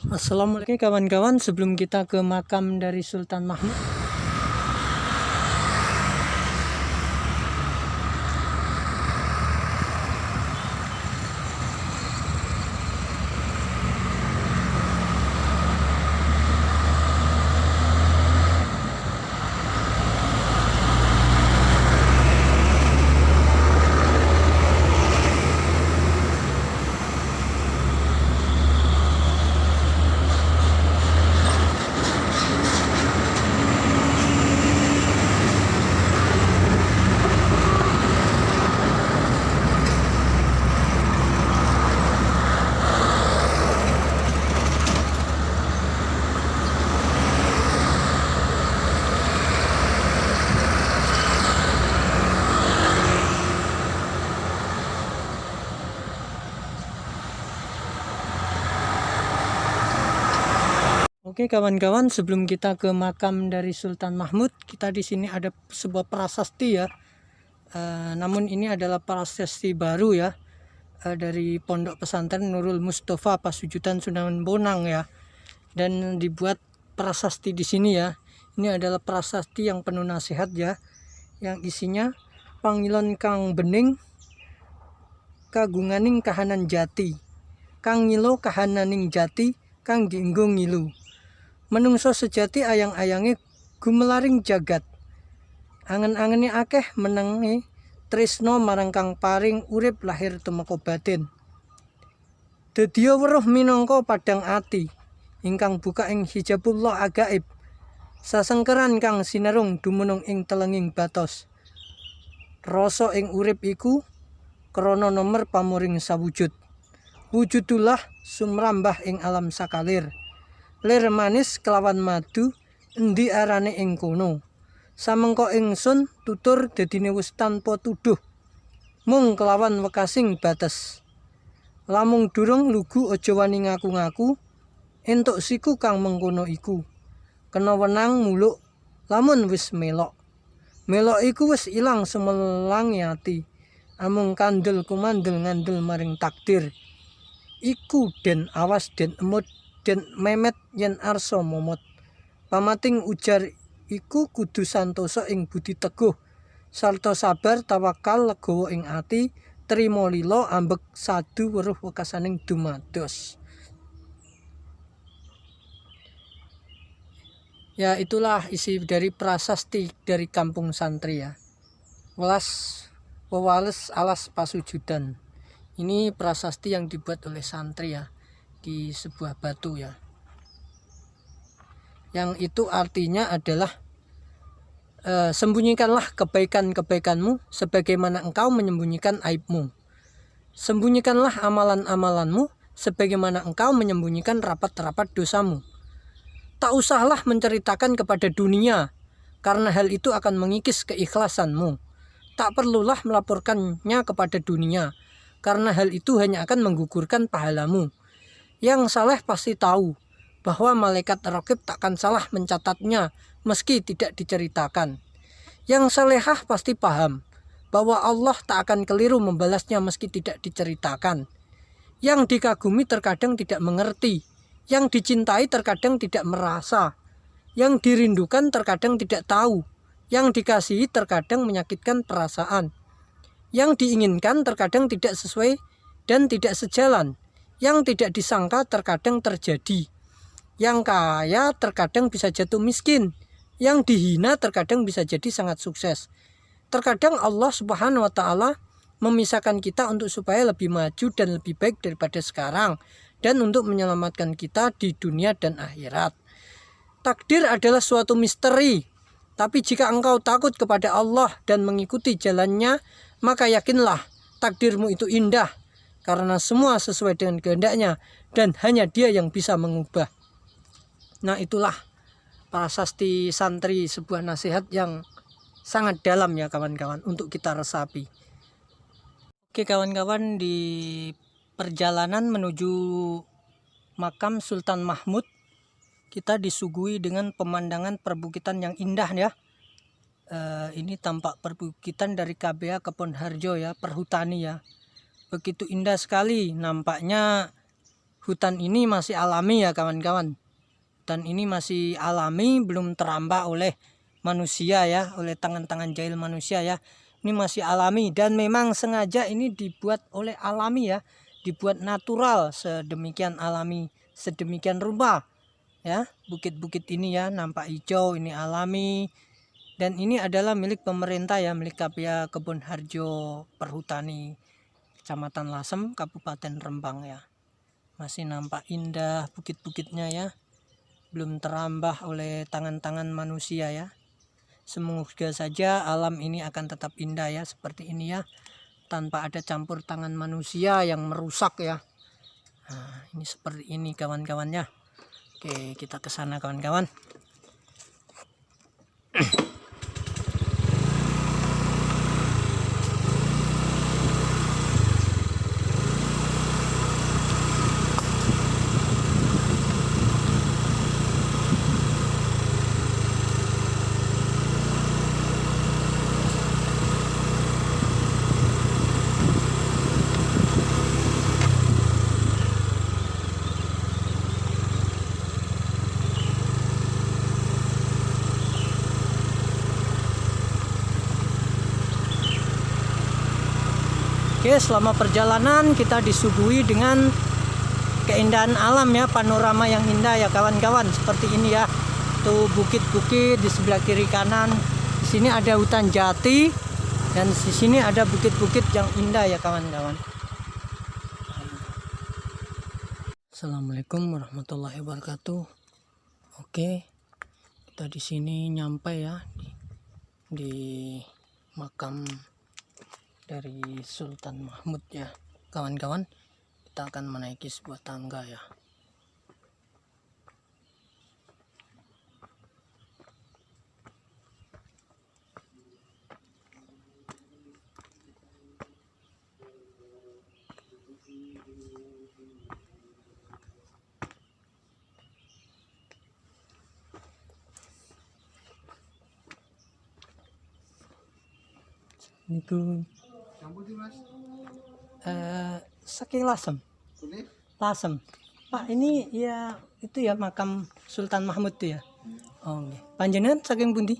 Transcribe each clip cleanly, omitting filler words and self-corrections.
Assalamualaikum kawan-kawan, sebelum kita ke makam dari Sultan Mahmud, oke kawan-kawan, sebelum kita ke makam dari Sultan Mahmud, kita di sini ada sebuah prasasti ya. Namun ini adalah prasasti baru ya, dari Pondok Pesantren Nurul Mustafa Pasujudan Sunan Bonang ya. Dan dibuat prasasti di sini ya. Ini adalah prasasti yang penuh nasihat ya, yang isinya panggilan Kang Bening kagunganing kahanan jati, Kang ngilo kahananing jati, Kang dienggo ngilu. Menungso sejati ayang-ayange gumelaring jagat, angen-angene akeh menengi tresno marang kang paring urip lahir tumeka batin. Dedya weruh minangka padang ati ingkang buka ing hijabullah agaib, sasengkeran kang sinarung dumunung ing telenging batos. Rasa ing urip iku krana nomer pamuring sawujud, wujudullah sumrambah ing alam sakalir. Lir manis kelawan madu endi arane ing kono, samengko ingsun tutur dadine wis tanpa tuduh, mung kelawan wekasing bates. Lamung durung lugu aja wani ngaku-ngaku, entuk siku kang mengkono iku. Kena wenang muluk lamun wis melok, melok iku wis ilang sumelangi ati, amung kandel kumandel ngandel maring takdir. Iku den awas den emut den memet yen arsa momot. Pamating ujar iku kudu santosa ing budi teguh, sarta sabar tawakal legawa ing ati, trima lila ambek sadu weruh wekasaning dumados. Ya, itulah isi dari prasasti dari kampung santri ya. Wewales alas pasujudan. Ini prasasti yang dibuat oleh santri ya, di sebuah batu ya, yang itu artinya adalah sembunyikanlah kebaikan-kebaikanmu sebagaimana engkau menyembunyikan aibmu, sembunyikanlah amalan-amalanmu sebagaimana engkau menyembunyikan rapat-rapat dosamu. Tak usahlah menceritakan kepada dunia, karena hal itu akan mengikis keikhlasanmu. Tak perlulah melaporkannya kepada dunia, karena hal itu hanya akan menggugurkan pahalamu. Yang saleh pasti tahu bahwa malaikat raqib takkan salah mencatatnya meski tidak diceritakan. Yang salehah pasti paham bahwa Allah tak akan keliru membalasnya meski tidak diceritakan. Yang dikagumi terkadang tidak mengerti, yang dicintai terkadang tidak merasa, yang dirindukan terkadang tidak tahu, yang dikasihi terkadang menyakitkan perasaan, yang diinginkan terkadang tidak sesuai dan tidak sejalan, yang tidak disangka terkadang terjadi, yang kaya terkadang bisa jatuh miskin, yang dihina terkadang bisa jadi sangat sukses. Terkadang Allah Subhanahu wa Ta'ala memisahkan kita untuk supaya lebih maju dan lebih baik daripada sekarang, dan untuk menyelamatkan kita di dunia dan akhirat. Takdir adalah suatu misteri, tapi jika engkau takut kepada Allah dan mengikuti jalannya, maka yakinlah takdirmu itu indah, karena semua sesuai dengan kehendaknya dan hanya Dia yang bisa mengubah. Nah, itulah prasasti santri, sebuah nasihat yang sangat dalam ya kawan-kawan untuk kita resapi. Oke kawan-kawan, di perjalanan menuju makam Sultan Mahmud, kita disuguhi dengan pemandangan perbukitan yang indah ya. Ini tampak perbukitan dari KBA Kebon Harjo ya, perhutani ya. Begitu indah sekali, nampaknya hutan ini masih alami ya kawan-kawan. Hutan ini masih alami, belum terambah oleh manusia ya, oleh tangan-tangan jahil manusia ya. Ini masih alami dan memang sengaja ini dibuat oleh alami ya, dibuat natural, sedemikian alami, sedemikian rupa ya. Bukit-bukit ini ya nampak hijau, ini alami, dan ini adalah milik pemerintah ya, milik KPA Kebun Harjo Perhutani Kecamatan Lasem, Kabupaten Rembang ya. Masih nampak indah bukit-bukitnya ya, belum terambah oleh tangan-tangan manusia ya. Semoga saja alam ini akan tetap indah ya, seperti ini ya, tanpa ada campur tangan manusia yang merusak ya. Nah, ini seperti ini kawan-kawannya. Oke, kita ke sana kawan-kawan. Oke, selama perjalanan kita disuguhi dengan keindahan alam ya, panorama yang indah ya kawan-kawan, seperti ini ya. Tuh bukit-bukit di sebelah kiri kanan. Di sini ada hutan jati dan di sini ada bukit-bukit yang indah ya kawan-kawan. Assalamualaikum warahmatullahi wabarakatuh. Oke, kita di sini nyampe ya di makam dari Sultan Mahmud ya kawan-kawan. Kita akan menaiki sebuah tangga ya. Itu saking Lasem. Lasem. Pak, ini ya itu ya makam Sultan Mahmud tuh ya. Oh, nggih. Panjenengan saking pundi?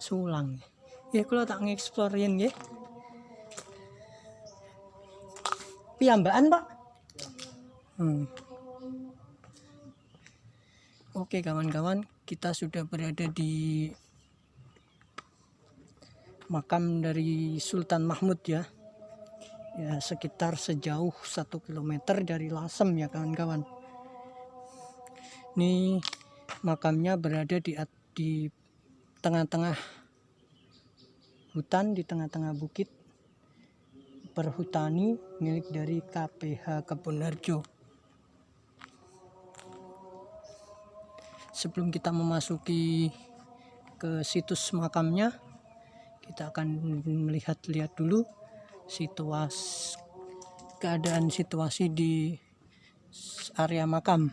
Sulang. Ya kula tak ngeksplor yen nggih. Piyambakan, Pak? Oke kawan-kawan, kita sudah berada di makam dari Sultan Mahmud ya. Ya sekitar sejauh 1 km dari Lasem ya kawan-kawan. Ini makamnya berada di tengah-tengah hutan, di tengah-tengah bukit perhutani milik dari KPH Kebun Harjo. Sebelum kita memasuki ke situs makamnya, kita akan melihat-lihat dulu keadaan situasi di area makam.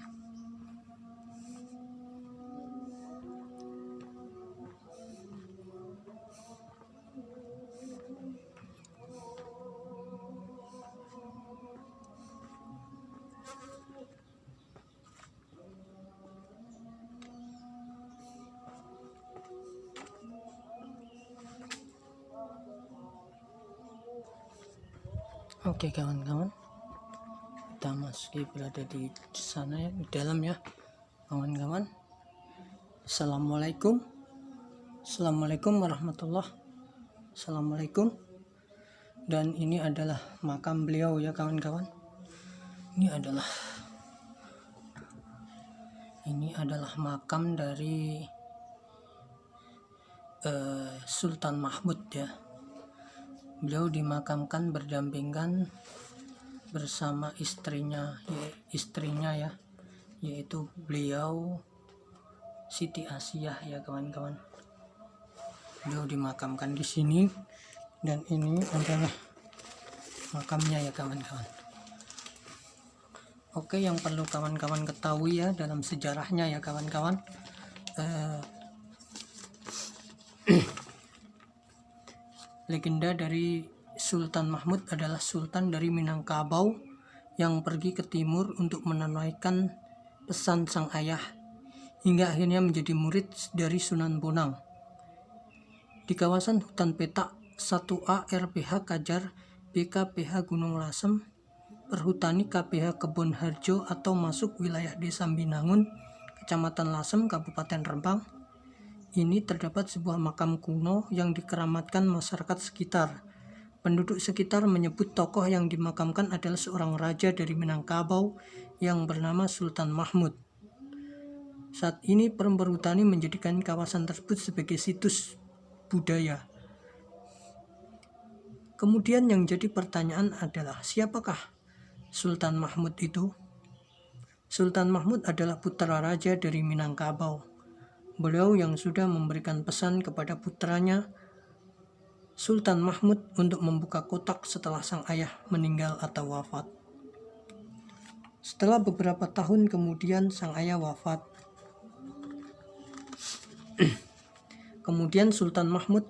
Oke kawan-kawan, kita masih berada di sana ya, di dalam ya kawan-kawan. Assalamualaikum warahmatullah. Assalamualaikum. Dan ini adalah makam beliau ya kawan-kawan. Ini adalah makam dari Sultan Mahmud ya. Beliau dimakamkan berdampingan bersama istrinya ya, yaitu beliau Siti Asiyah ya kawan-kawan. Beliau dimakamkan di sini dan ini adalah makamnya ya kawan-kawan. Oke, yang perlu kawan-kawan ketahui ya dalam sejarahnya ya kawan-kawan, legenda dari Sultan Mahmud adalah sultan dari Minangkabau yang pergi ke timur untuk menunaikan pesan sang ayah, hingga akhirnya menjadi murid dari Sunan Bonang. Di kawasan hutan petak 1A RPH Kajar BKPH Gunung Lasem, Perhutani KPH Kebon Harjo atau masuk wilayah Desa Binangun, Kecamatan Lasem, Kabupaten Rembang. Ini terdapat sebuah makam kuno yang dikeramatkan masyarakat sekitar. Penduduk sekitar menyebut tokoh yang dimakamkan adalah seorang raja dari Minangkabau yang bernama Sultan Mahmud. Saat ini Perhutani menjadikan kawasan tersebut sebagai situs budaya. Kemudian yang jadi pertanyaan adalah, siapakah Sultan Mahmud itu? Sultan Mahmud adalah putra raja dari Minangkabau. Beliau yang sudah memberikan pesan kepada putranya Sultan Mahmud untuk membuka kotak setelah sang ayah meninggal atau wafat. Setelah beberapa tahun kemudian sang ayah wafat. Kemudian Sultan Mahmud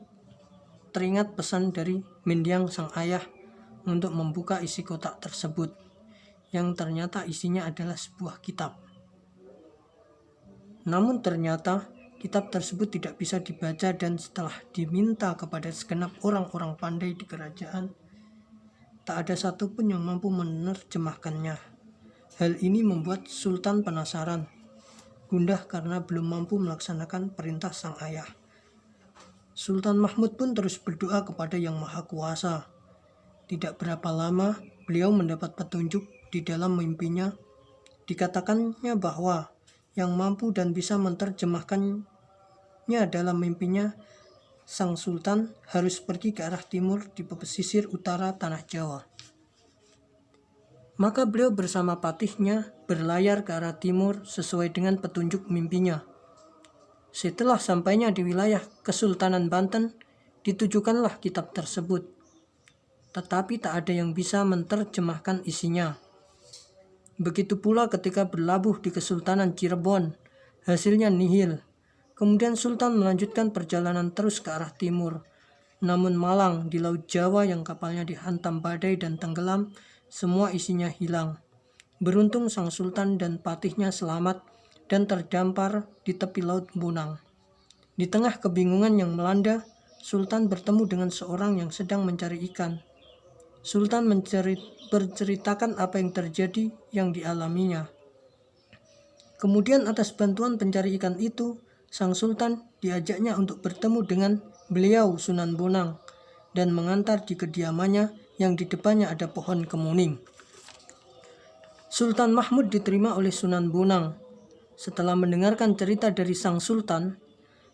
teringat pesan dari mendiang sang ayah untuk membuka isi kotak tersebut, yang ternyata isinya adalah sebuah kitab. Namun ternyata kitab tersebut tidak bisa dibaca, dan setelah diminta kepada segenap orang-orang pandai di kerajaan, tak ada satupun yang mampu menerjemahkannya. Hal ini membuat Sultan penasaran, gundah karena belum mampu melaksanakan perintah sang ayah. Sultan Mahmud pun terus berdoa kepada Yang Maha Kuasa. Tidak berapa lama, beliau mendapat petunjuk di dalam mimpinya. Dikatakannya bahwa yang mampu dan bisa menerjemahkannya dalam mimpinya, sang sultan harus pergi ke arah timur di pesisir utara tanah Jawa. Maka beliau bersama patihnya berlayar ke arah timur sesuai dengan petunjuk mimpinya. Setelah sampainya di wilayah Kesultanan Banten, ditujukanlah kitab tersebut. Tetapi tak ada yang bisa menerjemahkan isinya. Begitu pula ketika berlabuh di Kesultanan Cirebon, hasilnya nihil. Kemudian Sultan melanjutkan perjalanan terus ke arah timur. Namun malang di Laut Jawa yang kapalnya dihantam badai dan tenggelam, semua isinya hilang. Beruntung sang Sultan dan patihnya selamat dan terdampar di tepi Laut Bonang. Di tengah kebingungan yang melanda, Sultan bertemu dengan seorang yang sedang mencari ikan. Sultan berceritakan apa yang terjadi yang dialaminya. Kemudian atas bantuan pencari ikan itu, sang Sultan diajaknya untuk bertemu dengan beliau Sunan Bonang dan mengantar di kediamannya yang di depannya ada pohon kemuning. Sultan Mahmud diterima oleh Sunan Bonang. Setelah mendengarkan cerita dari sang Sultan,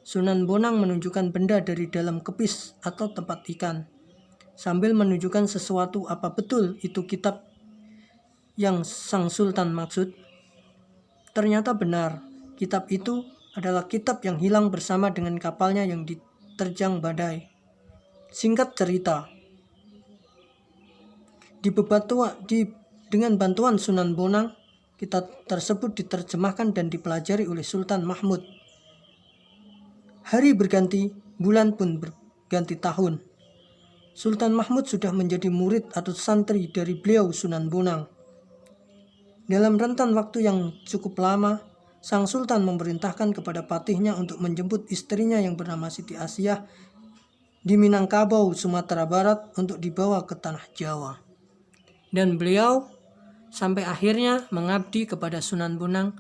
Sunan Bonang menunjukkan benda dari dalam kepis atau tempat ikan, sambil menunjukkan sesuatu apa betul itu kitab yang sang Sultan maksud. Ternyata benar, kitab itu adalah kitab yang hilang bersama dengan kapalnya yang diterjang badai. Singkat cerita, dengan bantuan Sunan Bonang, kitab tersebut diterjemahkan dan dipelajari oleh Sultan Mahmud. Hari berganti, bulan pun berganti tahun. Sultan Mahmud sudah menjadi murid atau santri dari beliau Sunan Bonang. Dalam rentan waktu yang cukup lama, sang Sultan memerintahkan kepada patihnya untuk menjemput istrinya yang bernama Siti Asiyah di Minangkabau, Sumatera Barat untuk dibawa ke tanah Jawa. Dan beliau sampai akhirnya mengabdi kepada Sunan Bonang.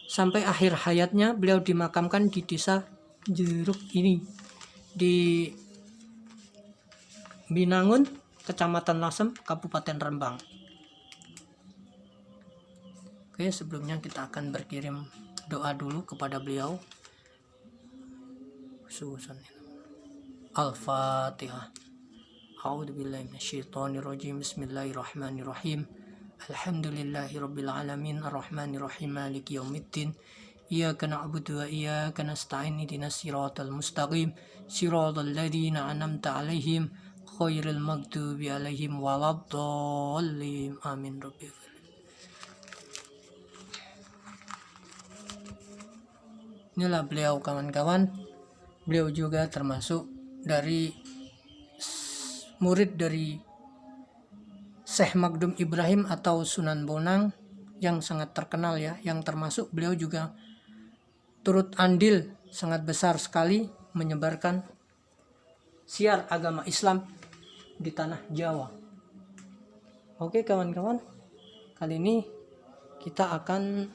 Sampai akhir hayatnya beliau dimakamkan di desa Jeruk ini, di Binangun, Kecamatan Lasem, Kabupaten Rembang. Oke, sebelumnya kita akan berkirim doa dulu kepada beliau. Al-Fatihah. A'udzubillahi minasyaitonirrajim. Bismillahirrahmanirrahim. Alhamdulillahirabbil alamin arrahmanirrahim maliki yaumiddin. Iyyaka na'budu wa iyyaka nasta'in ihdinas siratal mustaqim siratal ladzina an'amta 'alaihim ghairil maghdubi 'alaihim waladdallin. Amin. Rabbil Inilah beliau, kawan-kawan. Beliau juga termasuk dari murid dari Syekh Magdum Ibrahim atau Sunan Bonang yang sangat terkenal ya, yang termasuk beliau juga turut andil sangat besar sekali menyebarkan siar agama Islam di tanah Jawa. Oke kawan-kawan, kali ini kita akan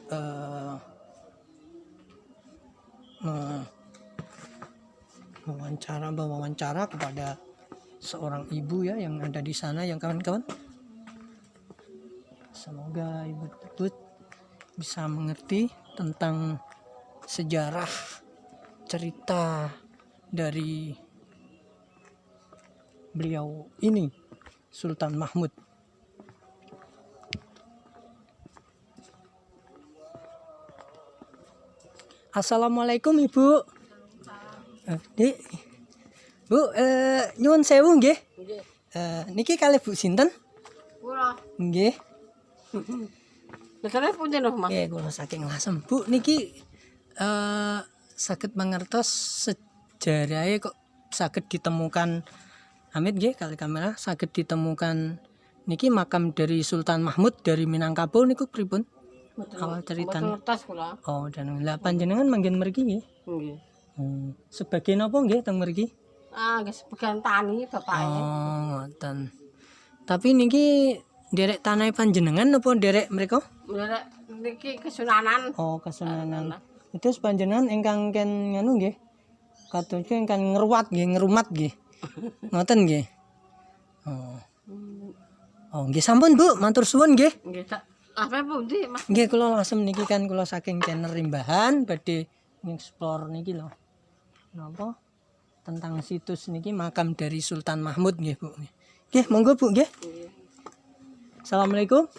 wawancara kepada seorang ibu ya yang ada di sana yang kawan-kawan. Semoga ibu tersebut bisa mengerti tentang sejarah cerita dari beliau ini, Sultan Mahmud. Assalamualaikum Ibu. Dik. Bu, nyuwun sewu nggih. Niki kalih Bu sinten? Kula. Nggih. Nesane punten lho, Mas. Nggih, kula saking Lasem. Bu, niki saged mangertos sejarahe kok saged ditemukan Amit nggih kali kamera saged ditemukan niki makam dari Sultan Mahmud dari Minangkabau niku pripun? Awal ceritanya. Ngertos kula. Oh, dan lah panjenengan manggen mriki nggih. Nggih. Sebagai napa nggih teng mriki? Nggih sebagian tani bapake. Oh, ngoten. Tapi niki derek tanah panjenengan napa derek mereka? Derek niki kesunanan. Oh, kesunanan. Itu panjenengan ingkang ken nganu nggih. Kados ingkang ngruwat nggih, ngrumat nggih. Ngoten nggih. Oh. Oh, nggih sampun Bu, matur suwun nggih. Nggih tak apa pundi, Mas? Nggih kula langsung niki kan kula saking channel Rimbahan badhe ngeksplor niki lho. Napa? Tentang situs niki makam dari Sultan Mahmud nggih Bu. Nggih, monggo Bu nggih. Assalamualaikum.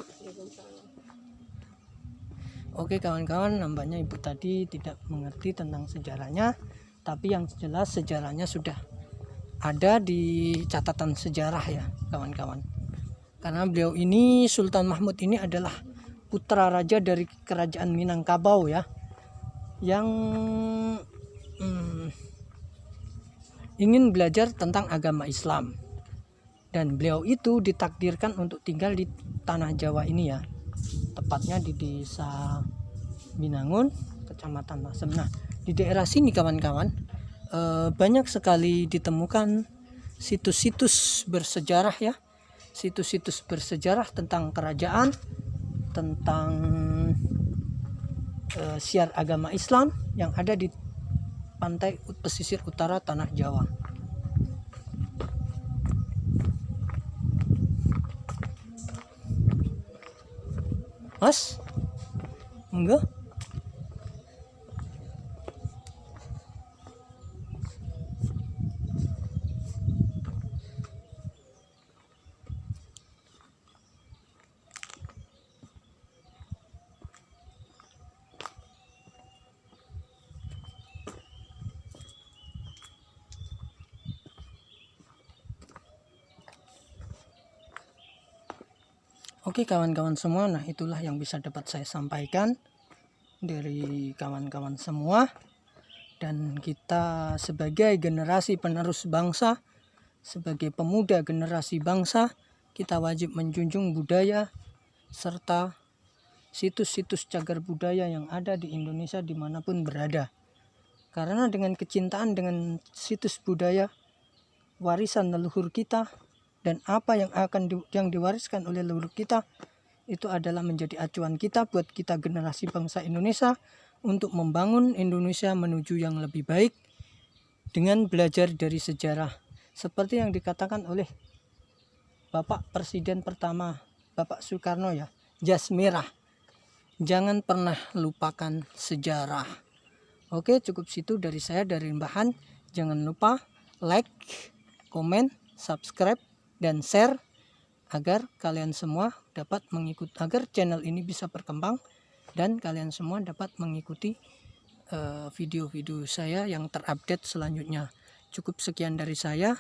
Oke kawan-kawan, nampaknya Ibu tadi tidak mengerti tentang sejarahnya, tapi yang jelas sejarahnya sudah ada di catatan sejarah ya kawan-kawan. Karena beliau ini Sultan Mahmud ini adalah putra raja dari kerajaan Minangkabau ya, yang ingin belajar tentang agama Islam, dan beliau itu ditakdirkan untuk tinggal di tanah Jawa ini ya, tepatnya di desa Binangun, kecamatan Lasem. Nah di daerah sini kawan-kawan banyak sekali ditemukan situs-situs bersejarah ya, situs-situs bersejarah tentang kerajaan, tentang siar agama Islam yang ada di pantai pesisir utara tanah Jawa. Mas, enggak? Oke kawan-kawan semua, nah itulah yang bisa dapat saya sampaikan dari kawan-kawan semua. Dan kita sebagai generasi penerus bangsa, sebagai pemuda generasi bangsa, kita wajib menjunjung budaya serta situs-situs cagar budaya yang ada di Indonesia dimanapun berada. Karena dengan kecintaan dengan situs budaya, warisan leluhur kita, dan apa yang diwariskan oleh leluhur kita, itu adalah menjadi acuan kita buat kita generasi bangsa Indonesia untuk membangun Indonesia menuju yang lebih baik dengan belajar dari sejarah. Seperti yang dikatakan oleh Bapak Presiden pertama, Bapak Soekarno ya, jas merah. Jangan pernah lupakan sejarah. Oke, cukup situ dari saya, dari Rimbahan. Jangan lupa like, komen, subscribe, dan share agar kalian semua dapat mengikuti, agar channel ini bisa berkembang dan kalian semua dapat mengikuti video-video saya yang terupdate selanjutnya. Cukup sekian dari saya.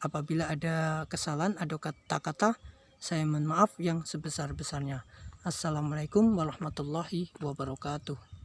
Apabila ada kesalahan, ada kata-kata, saya mohon maaf yang sebesar-besarnya. Assalamualaikum warahmatullahi wabarakatuh.